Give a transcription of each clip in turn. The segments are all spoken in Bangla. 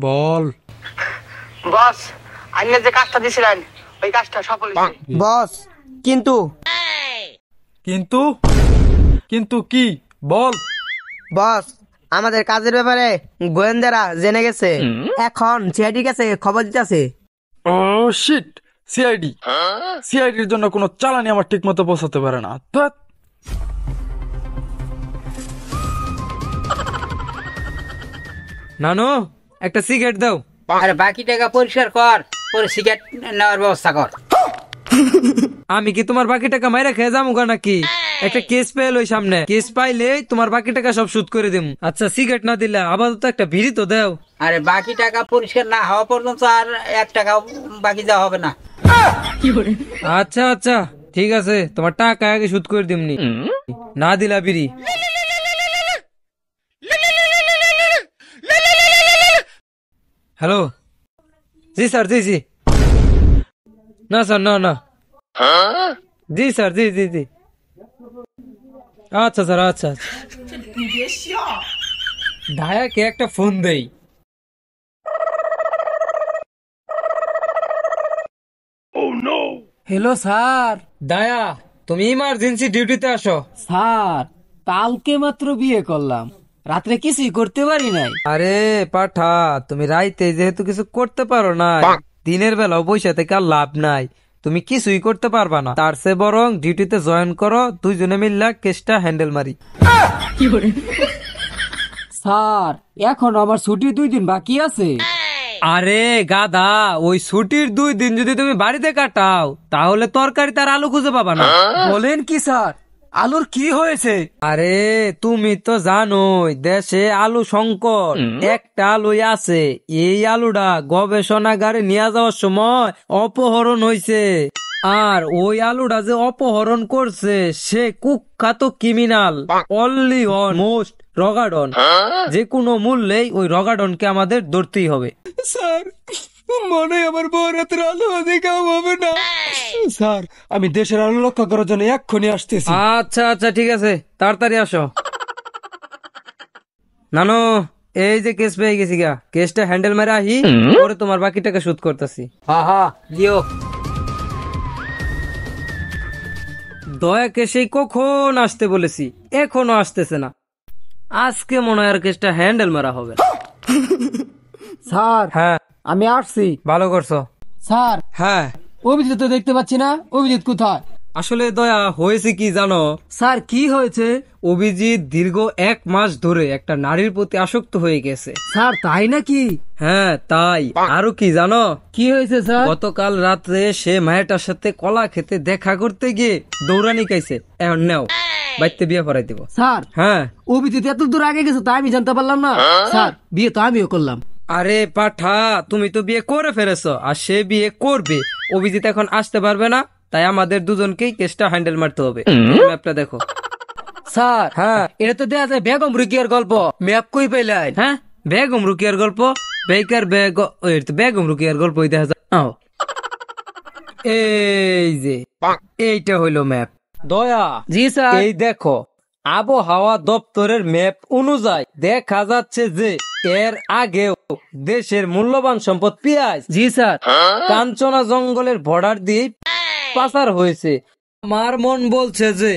বল বস, আপনি যে কাজটা দিছিলেন ওই কাজটা সফল হয়েছে। বস কিন্তু কিন্তু কিন্তু কি বল। বস আমাদের কাজের ব্যাপারে গোয়েন্দারা জেনে গেছে, এখন সিআইডির কাছে খবর দিতেছে। ও শিট, সিআইডি সিআইডির জন্য কোনো চালানি আমার ঠিক মতো পৌঁছাতে পারে না। ধ্যাৎ। নানু একটা সিগারেট দাও। আরে বাকি টাকা পরিষ্কার কর, পরে সিগারেট নেওয়ার ব্যবস্থা কর। আমি কি তোমার বাকি টাকা মাইরা খেয়ে যাবো নাকি? একটা কেস পেল ওই সামনে, কেস পাইলে তোমার বাকি টাকা সব শোধ করে দিম। আচ্ছা সিগারেট না দিলে আপাতত একটা বিড়ি তো দাও। আরে বাকি টাকা পরিষ্কার না হওয়া পর্যন্ত আর 1 টাকা বাকি দেওয়া হবে না। আচ্ছা আচ্ছা ঠিক আছে, তোমার টাকা আগে শোধ করে দিমনি, না দিলা বিড়ি। হ্যালো, জি স্যার, জি জি, না স্যার না না, জি স্যার, জি জি জি, আচ্ছা স্যার, আচ্ছা আচ্ছা। দায়াকে একটা ফোন দেই। Hello sir. দায়া, তুমি ইমার্জেন্সি ডিউটিতে আসো। স্যার কালকে মাত্র বিয়ে করলাম, রাত্রে কিছুই করতে পারি নাই। আরে পাঠা, তুমি রাইতে যেহেতু কিছু করতে পারো না, দিনের বেলাও বসে থেকে আর লাভ নাই, তুমি কিছুই করতে পারবা না। তার চেয়ে বরং ডিউটিতে জয়েন করো, দুইজনে মিল্লা কেসটা হ্যান্ডেল মারি। স্যার এখন আমার ছুটি 2 দিন বাকি আছে। আরে গাধা, ওই ছুটির 2 দিন যদি তুমি বাড়িতে কাটাও তাহলে তরকারি তার আলু খুঁজে পাবা না। বলেন কি স্যার, আলুর কি হয়েছে? আরে তুমি তো জানোই দেশে আলু সংকট, একটা আলুই আছে, এই আলুটা গবেষণাগারে নিয়ে যাওয়ার সময় অপহরণ হয়েছে। আর ওই আলুটা যে অপহরণ করছে সে কুখ্যাত ক্রিমিনাল, অনলি অন মোস্ট রগাডন। যে কোনো মূল্যেই ওই রগাডনকে আমাদের ধরতেই হবে। স্যার মনে হয় আমার বউ রাতের আলু দেখাও হবে না। স্যার আমি দেশের আলু রক্ষা করার জন্য এক্ষুনি আসতেছি। আচ্ছা আচ্ছা ঠিক আছে, তাড়াতাড়ি আসো। নানু, এই যে কেস পেয়ে গেছি গা, কেসটা হ্যান্ডেল মেরে আহি, পরে তোমার বাকি টাকা শোধ করতেছি। হ্যাঁ হ্যাঁ দিও। দয়াকে সেই কখন আসতে বলেছি, এখনো আসতেছে না। আজকে মনে হয় আর কেসটা হ্যান্ডেল মারা হবে। স্যার হ্যাঁ আমি আসছি। ভালো করছো। স্যার হ্যাঁ অভিজিৎ তো দেখতে পাচ্ছি না, অভিজিৎ কোথায়? আসলে দয়া হয়েছে কি জানো? স্যার কি হয়েছে? অভিজিৎ দীর্ঘ 1 মাস ধরে একটা নারীর প্রতি আসক্ত হয়ে গেছে। স্যার তাই নাকি? হ্যাঁ তাই। আরো কি জানো? কি হয়েছে স্যার? গতকাল রাত্রে সে মায়েরটার সাথে কলা খেতে দেখা করতে গিয়ে দৌড়ানি খাইছে। এখন নেও, বাইতে বিয়ে করাই দিব। স্যার হ্যাঁ অভিজিৎ এত দূর আগে গেছে তা আমি জানতে পারলাম না। স্যার বিয়ে তো আমিও করলাম। আরে পাঠা, তুমি তো বিয়ে করে ফেলেছো আর সে বিয়ে করবে। অভিজিৎ এখন আসতে পারবে না, তাই আমাদের দুজনকেই কেসটা হ্যান্ডেল মারতে হবে। ম্যাপটা দেখো। স্যার হ্যাঁ এটা তো দেখা যায় বেগম রুকিয়ার গল্প, ম্যাপ কই পেলেন? হ্যাঁ, বেগম রুকিয়ার গল্প, বেগম রুকিয়ার গল্প দেখা যায়। আও, এই যে এইটা হইলো ম্যাপ। দয়া, জি স্যার। এই দেখো, আবহাওয়া দপ্তরের ম্যাপ অনুযায়ী দেখা যাচ্ছে যে এর আগেও দেশের মূল্যবান সম্পদ পেঁয়াজ, জি স্যার, কাঞ্চনা জঙ্গলের বর্ডার দিয়ে পাচার হয়েছে। আমার মন বলছে যে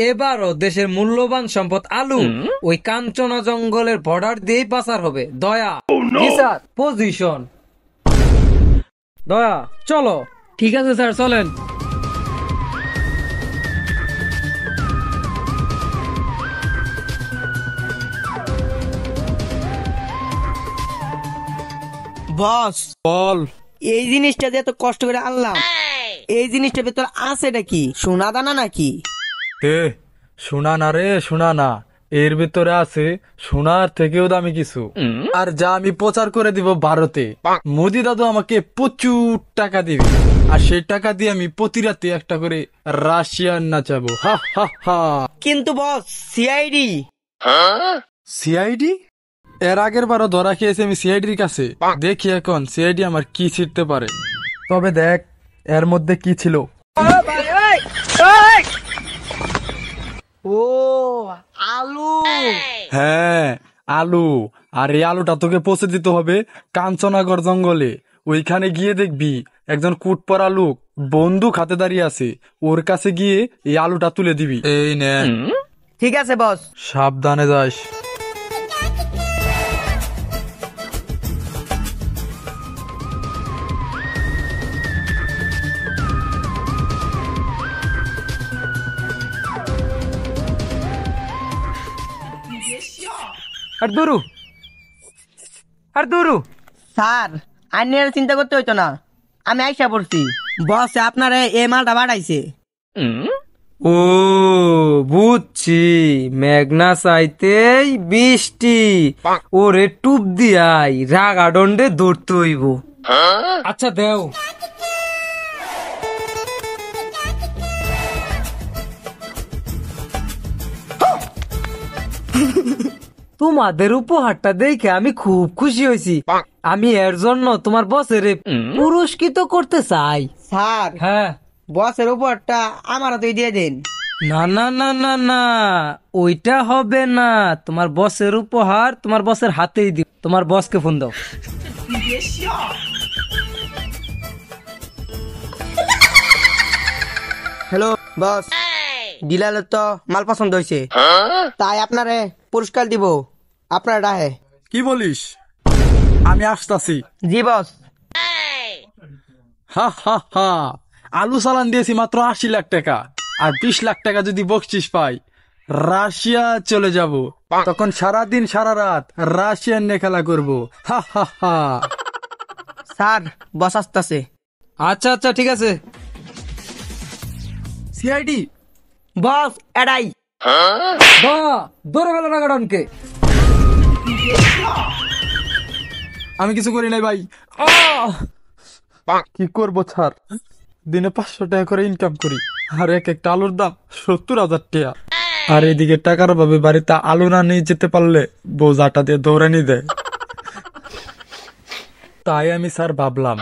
এবারও দেশের মূল্যবান সম্পদ আলু ওই কাঞ্চনা জঙ্গলের বর্ডার দিয়েই পাচার হবে। দয়া, জি স্যার। পজিশন। দয়া চলো। ঠিক আছে স্যার চলেন। বস বল। এই জিনিসটা যে এত কষ্ট করে আনলাম, এই জিনিসটা ভেতর আছে নাকি সোনা দানা নাকি? তে শোনা না রে, শোনা না, এর ভিতরে আছে সোনার থেকেও দামি কিছু। আর যা আমি প্রচার করে দিব ভারতে, মোদি দাদু আমাকে প্রচুর টাকা দিবে, আর সেই টাকা দিয়ে আমি প্রতি রাতে একটা করে রাশিয়ান নাচাবো। হা হা হা। কিন্তু বস সিআইডি। সিআইডি? এর আগের বারও ধরা খেয়েছি আমি সিআইডির কাছে, দেখি এখন সিআইডি আমার কি ছিড়তে পারে। তবে দেখ এর মধ্যে কি ছিল। ও আলু। হ্যাঁ, আলু। আর এই আলুটা তোকে পৌঁছে দিতে হবে কাঞ্চনাগড় জঙ্গলে। ওইখানে গিয়ে দেখবি একজন কুটপরা লোক বন্দুক হাতে দাঁড়িয়ে আছে, ওর কাছে গিয়ে এই আলুটা তুলে দিবি। এই নে। ঠিক আছে বস। সাবধানে যাস। আর দুরু, আর দুরু। স্যার আইনের চিন্তা করতে হইতো না, আমি আইসা পড়ছি। বস আপনারে এই মালটা বাড়াইছে। ও বুঝছি, মেঘনা চাইতেই বৃষ্টি, ওরে টুপ দিয়াই রাগা দণ্ডে ধরতে হইব। আচ্ছা দেও। তোমাদের উপহারটা দেখে আমি খুব খুশি হয়েছি। আমি এর জন্য তোমার বসের পুরস্কৃত করতে চাই। স্যার হ্যাঁ। বসের উপরটা আমারও তুই দিয়ে দিন। না না না না না, ওইটা হবে না। তোমার বসের উপহার তোমার বসের হাতেই দিব। তোমার বসকে ফোন দাও। হ্যালো বস, ডিলারের তো মাল পছন্দ হয়েছে, তাই আপনারে পুরস্কার দিব। আপনার ডাহে। কি বলিস? আমি আসতাছি। জি বস। হা হা হা, আলু চালান দিয়েছি মাত্র 80 লাখ টাকা, আর 20 লাখ টাকা যদি বকশিস পাই রাশিয়া চলে যাব। তখন সারাদিন সারা রাত রাশিয়ান নিয়ে খেলা করবো। হা হা হা। স্যার বস আসতেছে। আচ্ছা আচ্ছা ঠিক আছে। সিআইডি বস এটাই। ধরে ফেলো রাগাডনকে। আমি কিছু করি নাই ভাই। কি করবো ছাড়, দিনে 500 টাকা করে ইনকাম করি, আর এক একটা আলুর দাম 70,000 টাকা। আর এদিকে টাকার অভাবে বাড়িতে আলু না নিয়ে যেতে পারলে বউ জাটা দিয়ে দৌড়ানি দেয়। তাই আমি স্যার ভাবলাম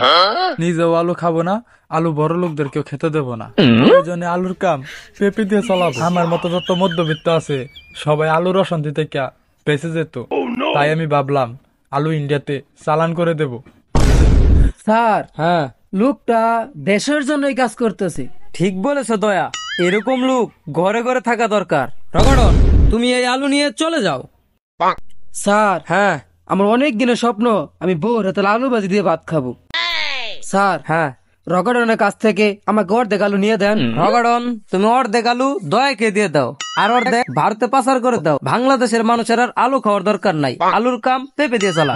নিজেও আলু খাবো না, আলু বড় লোকদেরকেও খেতে দেবো না। ওই জন্য আলুর কাম পেঁপে দিয়ে চালাবো। আমার মতো যত মধ্যবিত্ত আছে সবাই আলুর অশান্তি থেকে বেঁচে যেত। তাই আমি ভাবলাম আলু ইন্ডিয়াতে চালান করে দেব। স্যার হ্যাঁ, লোকটা দেশের জন্যই কাজ করতেছে। ঠিক বলেছো দয়া, এরকম লোক ঘরে ঘরে থাকা দরকার। রগড়ন, তুমি এই আলু নিয়ে চলে যাও। স্যার হ্যাঁ, আমার অনেক দিনের স্বপ্ন আমি বউর হাতে আলু ভাজি দিয়ে ভাত খাবো। স্যার হ্যাঁ, রগড়নের কাছ থেকে আমাকে অর্ধেক আলু নিয়ে দেন। রগড়ন, তুমি অর্ধেক আলু দয়াকে দিয়ে দাও, আর অর্ধেক ভারতে পাচার করে দাও। বাংলাদেশের মানুষের আর আলু খাওয়ার দরকার নাই, আলুর কাম পেঁপে দিয়ে চালা।